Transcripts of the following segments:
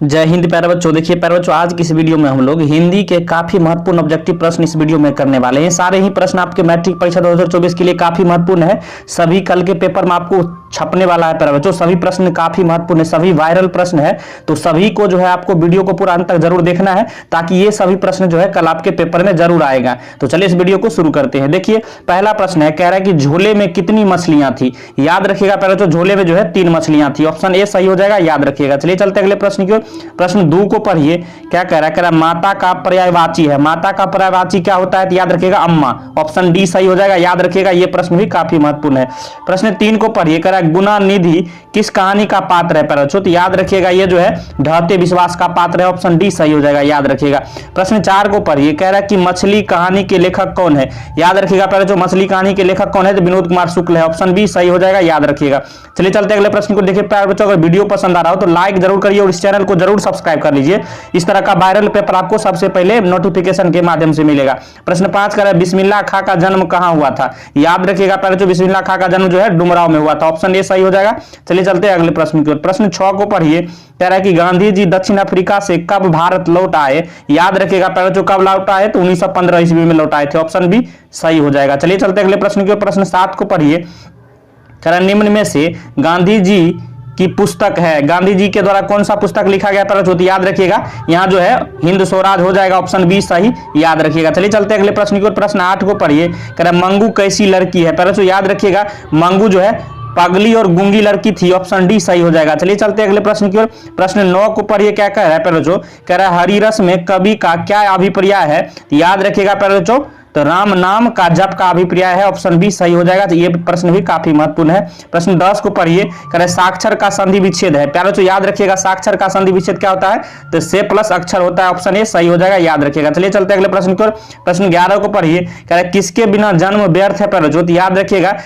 जय हिंद प्यारे बच्चों। देखिए प्यारे बच्चों, आज की इस वीडियो में हम लोग हिंदी के काफी महत्वपूर्ण ऑब्जेक्टिव प्रश्न इस वीडियो में करने वाले हैं। सारे ही प्रश्न आपके मैट्रिक परीक्षा 2024 के लिए काफी महत्वपूर्ण है। सभी कल के पेपर में आपको छपने वाला है प्यारे बच्चों। सभी प्रश्न काफी महत्वपूर्ण है, सभी वायरल प्रश्न है, तो सभी को जो है आपको वीडियो को पूरा अंत तक जरूर देखना है, ताकि ये सभी प्रश्न जो है कल आपके पेपर में जरूर आएगा। तो चलिए इस वीडियो को शुरू करते हैं। देखिए पहला प्रश्न है, कह रहा है कि झोले में कितनी मछलियां थी। याद रखिएगा प्यारे बच्चों, झोले में जो है 3 मछलियां थी। ऑप्शन ए सही हो जाएगा, याद रखिएगा। चलिए चलते अगले प्रश्न की ओर। प्रश्न 2 को पढ़िए। क्या कह रहा है, कह रहा है माता का पर्यायवाची है। माता का पर्यायवाची क्या होता है, तो याद रखिएगा अम्मा। ऑप्शन डी सही हो जाएगा, याद रखिएगा। यह प्रश्न भी काफी महत्वपूर्ण है। प्रश्न 3 को पढ़िए। कह रहा है गुना निधि किस कहानी का पात्र है प्यारे बच्चों, तो याद रखिएगा ये जो है ढहते विश्वास का पात्र है। ऑप्शन डी सही हो जाएगा, याद रखिएगा। प्रश्न 4 को पढ़िए। कह रहा है कि मछली कहानी के लेखक कौन है। याद रखिएगा प्यारे बच्चों, मछली कहानी के लेखक कौन है, तो विनोद कुमार शुक्ल है। ऑप्शन बी सही हो जाएगा, याद रखिएगा। चलिए चलते अगले प्रश्न को। देखिए प्यारे बच्चों, अगर वीडियो पसंद आ रहा हो तो लाइक जरूर करिए और इस चैनल को जरूर सब्सक्राइब कर लीजिए। इस तरह का वायरल पेपर आपको सबसे पहले नोटिफिकेशन के माध्यम से मिलेगा। प्रश्न 5 कह रहा है बिस्मिल्लाह खां का जन्म कहां हुआ था। याद रखिएगा प्यारे बच्चों, बिस्मिल्लाह खां का जन्म जो है डुमराव में हुआ था। ऑप्शन ए सही हो जाएगा। चलिए चलते हैं अगले प्रश्न की ओर। प्रश्न 6 को पढ़िए। कह रहा है कि गांधी जी दक्षिण अफ्रीका से कब भारत लौट आए। याद रखिएगा प्यारे बच्चों, कब लौट आए, तो 1915 ईस्वी में लौट आए थे। ऑप्शन बी सही हो जाएगा। चलिए चलते अगले प्रश्न की ओर। प्रश्न 7 को पढ़िए। कह रहा है निम्न में से गांधी जी की पुस्तक है, गांधी जी के द्वारा कौन सा पुस्तक लिखा गया प्यारे बच्चों, याद रखिएगा यहाँ जो है हिंद स्वराज हो जाएगा। ऑप्शन बी सही, याद रखिएगा। चलिए चलते अगले प्रश्न की ओर। प्रश्न 8 को पढ़िए। कह रहा है मंगू कैसी लड़की है प्यारे बच्चों, याद रखिएगा मंगू जो है पगली और गूंगी लड़की थी। ऑप्शन डी सही हो जाएगा। चलिए चलते अगले प्रश्न की ओर। प्रश्न 9 को पढ़िए। क्या कह रहा है प्यारे बच्चों, कह रहा है हरिरस में कवि का क्या अभिप्राय है। याद रखिएगा प्यारे बच्चों, तो राम नाम का जप का अभिप्राय है। ऑप्शन बी सही हो जाएगा। तो ये प्रश्न भी काफी महत्वपूर्ण है। प्रश्न 10 को पढ़िए। कह रहे साक्षर का संधि विच्छेद है। प्यारे बच्चों याद रखिएगा, साक्षर का संधि विच्छेद क्या होता है, तो से प्लस अक्षर होता है। ऑप्शन ए सही हो जाएगा, याद रखिएगा। चलिए चलते अगले प्रश्न की ओर। प्रश्न 11 को पढ़िए। कह रहे किसके बिना जन्म व्यर्थ है प्यारे बच्चों, तो याद रखिएगा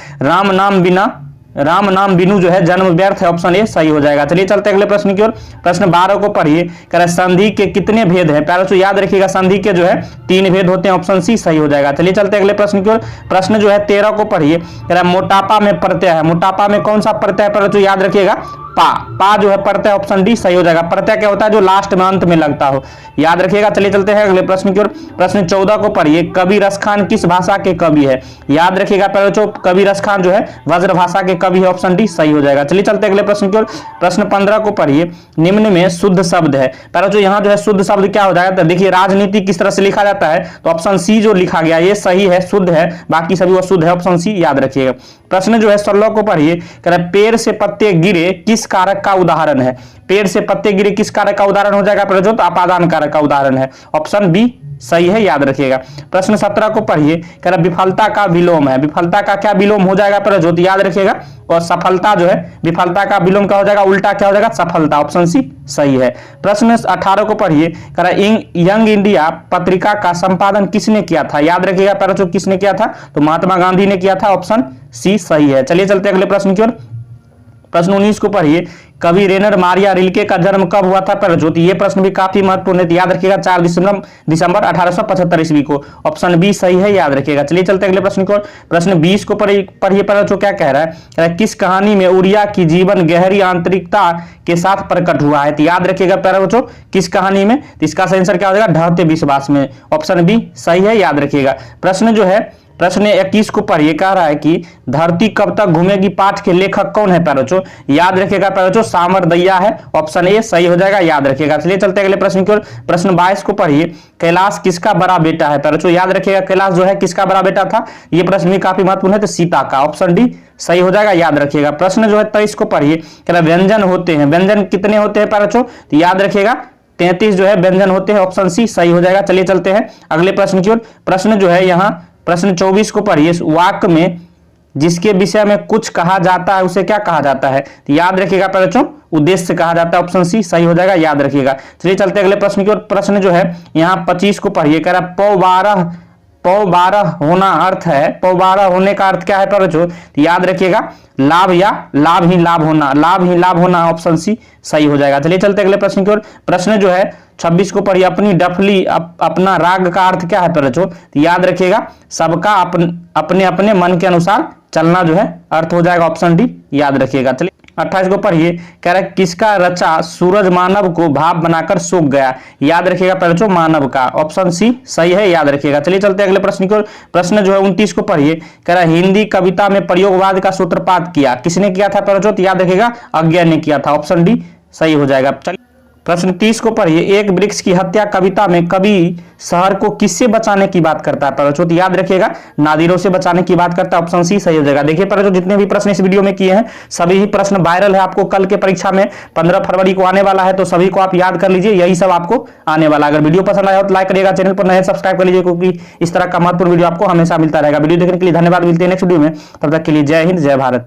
राम नाम बिनु जो है जन्म व्यर्थ है। ऑप्शन ए सही हो जाएगा। चलिए चलते अगले प्रश्न की ओर। प्रश्न 12 को पढ़िए। कह रहा है संधि के कितने भेद हैं। प्यारे बच्चों याद रखिएगा, संधि के जो है 3 भेद होते हैं। ऑप्शन सी सही हो जाएगा। चलिए चलते अगले प्रश्न की ओर। प्रश्न जो है 13 को पढ़िए। कह रहा है मोटापा में प्रत्यय है। मोटापा में कौन सा प्रत्यय है प्यारे बच्चों, याद रखिएगा पा जो है प्रत्यय। ऑप्शन डी सही हो जाएगा। प्रत्यय क्या होता है, जो लास्ट में अंत में लगता हो, याद रखिएगा। चलिए चलते हैं अगले प्रश्न की ओर। प्रश्न 14 को पढ़िए। कवि रसखान किस भाषा के कवि है। याद रखिएगा प्यारे बच्चों, कवि रसखान जो है व्रज भाषा के कवि है। ऑप्शन डी सही हो जाएगा। चलिए चलते अगले प्रश्न की ओर। प्रश्न 15 को पढ़िए। निम्न में शुद्ध शब्द है। प्यारे बच्चों यहाँ जो है शुद्ध शब्द क्या हो जाएगा, तो देखिए राजनीति किस तरह से लिखा जाता है, तो ऑप्शन सी जो लिखा गया ये सही है, शुद्ध है, बाकी सभी अशुद्ध है। ऑप्शन सी याद रखिएगा। प्रश्न जो है 16 को पढ़िए। कह रहा है पेड़ से पत्ते गिरे किस कारक का उदाहरण है। पेड़ से पत्ते गिरे किस कारक का उदाहरण हो जाएगा प्यारे बच्चों, तो अपादान कारक का उदाहरण है। ऑप्शन बी सही है, याद रखिएगा। प्रश्न 17 को पढ़िए। कह रहा विफलता का विलोम है। विफलता का क्या विलोम हो जाएगा प्यारे बच्चों, याद रखिएगा। और सफलता जो है, विफलता का विलोम क्या हो जाएगा, उल्टा क्या हो जाएगा, सफलता। ऑप्शन सी सही है। प्रश्न 18 को पढ़िए। कह रहा यंग इंडिया पत्रिका का संपादन किसने किया था। याद रखिएगा प्यारे बच्चों, किसने किया था, तो महात्मा गांधी ने किया था। ऑप्शन सी सही है। चलिए चलते अगले प्रश्न की ओर। प्रश्न 19 को पढ़िए। कवि रेनर मारिया रिल्के का जन्म कब हुआ था प्यारे बच्चों, ये प्रश्न भी काफी महत्वपूर्ण है। याद रखिएगा 4 दिसंबर 1875 ईस्वी को। ऑप्शन बी सही है, याद रखिएगा। चलिए चलते अगले प्रश्न को। प्रश्न 20 को पढ़िए प्यारे बच्चों। क्या कह रहा है, किस कहानी में उड़िया की जीवन गहरी आंतरिकता के साथ प्रकट हुआ है, तो याद रखिएगा प्यारे बच्चों किस कहानी में, तो इसका आंसर क्या हो जाएगा, ढहते विश्वास में। ऑप्शन बी सही है, याद रखिएगा। प्रश्न जो है प्रश्न 21 को पढ़िए। कह रहा है कि धरती कब तक घूमेगी पाठ के लेखक कौन है प्यारे बच्चों, याद रखिएगा प्यारे बच्चों सामर दैया है। ऑप्शन ए सही हो जाएगा, याद रखिएगा। चलिए चलते अगले प्रश्न की ओर। प्रश्न 22 को पढ़िए। कैलाश किसका बड़ा बेटा है प्यारे बच्चों, याद रखिएगा कैलाश जो है किसका बड़ा बेटा था, यह प्रश्न भी काफी महत्वपूर्ण है, तो सीता का। ऑप्शन डी सही हो जाएगा, याद रखिएगा। प्रश्न जो है 23 को पढ़िए। कह रहा व्यंजन होते हैं, व्यंजन कितने होते हैं प्यारे बच्चों, तो याद रखिएगा 33 जो है व्यंजन होते हैं। ऑप्शन सी सही हो जाएगा। चलिए चलते हैं अगले प्रश्न की ओर। प्रश्न जो है यहाँ प्रश्न 24 को पढ़िए। वाक्य में जिसके विषय में कुछ कहा जाता है उसे क्या कहा जाता है, तो याद रखिएगा प्यारे बच्चों उद्देश्य कहा जाता है। ऑप्शन सी सही हो जाएगा, याद रखिएगा। चलिए चलते अगले प्रश्न की ओर। प्रश्न जो है यहाँ 25 को पढ़िए। कह रहा पौ 12 होना अर्थ है, पौ 12 होने का अर्थ क्या है प्यारे बच्चों, तो याद रखिएगा लाभ या लाभ ही लाभ होना। ऑप्शन सी सही हो जाएगा। चलिए चलते अगले प्रश्न की ओर। प्रश्न जो है 26 को पढ़िए। अपनी डफली अपना राग का अर्थ क्या है प्यारे बच्चों, तो याद रखिएगा सबका अपने अपने मन के अनुसार चलना जो है अर्थ हो जाएगा। ऑप्शन डी याद रखिएगा। चलिए 28 को पढ़िए, कह रहा है किसका रचा सूरज मानव को भाप बनाकर सूख गया। याद रखिएगा पहले जो मानव का, ऑप्शन सी सही है, याद रखिएगा। चलिए चलते हैं अगले प्रश्न को। प्रश्न जो है 29 को पढ़िए, कह रहा है हिंदी कविता में प्रयोगवाद का सूत्रपात किया, किसने किया था परजोत, याद रखिएगा अज्ञा ने किया था, ऑप्शन डी सही हो जाएगा। चलिए प्रश्न 30 को पढ़िए, एक वृक्ष की हत्या कविता में कवि शहर को किससे बचाने की बात करता है परजोत, याद रखिएगा नादिरों से बचाने की बात करता है, ऑप्शन सी सही हो जाएगा। देखिए परजोत जितने भी प्रश्न इस वीडियो में किए हैं सभी ही प्रश्न वायरल है, आपको कल के परीक्षा में 15 फरवरी को आने वाला है, तो सभी को आप याद कर लीजिए, यही सब आपको आने वाला। अगर वीडियो पसंद आया हो तो लाइक करिएगा, चैनल पर नए सब्सक्राइब कर लीजिए, क्योंकि इस तरह का महत्वपूर्ण वीडियो आपको हमेशा मिलता रहेगा। वीडियो देखने के लिए धन्यवाद, मिलते हैं नेक्स्ट वीडियो में, तब तक के लिए जय हिंद जय भारत।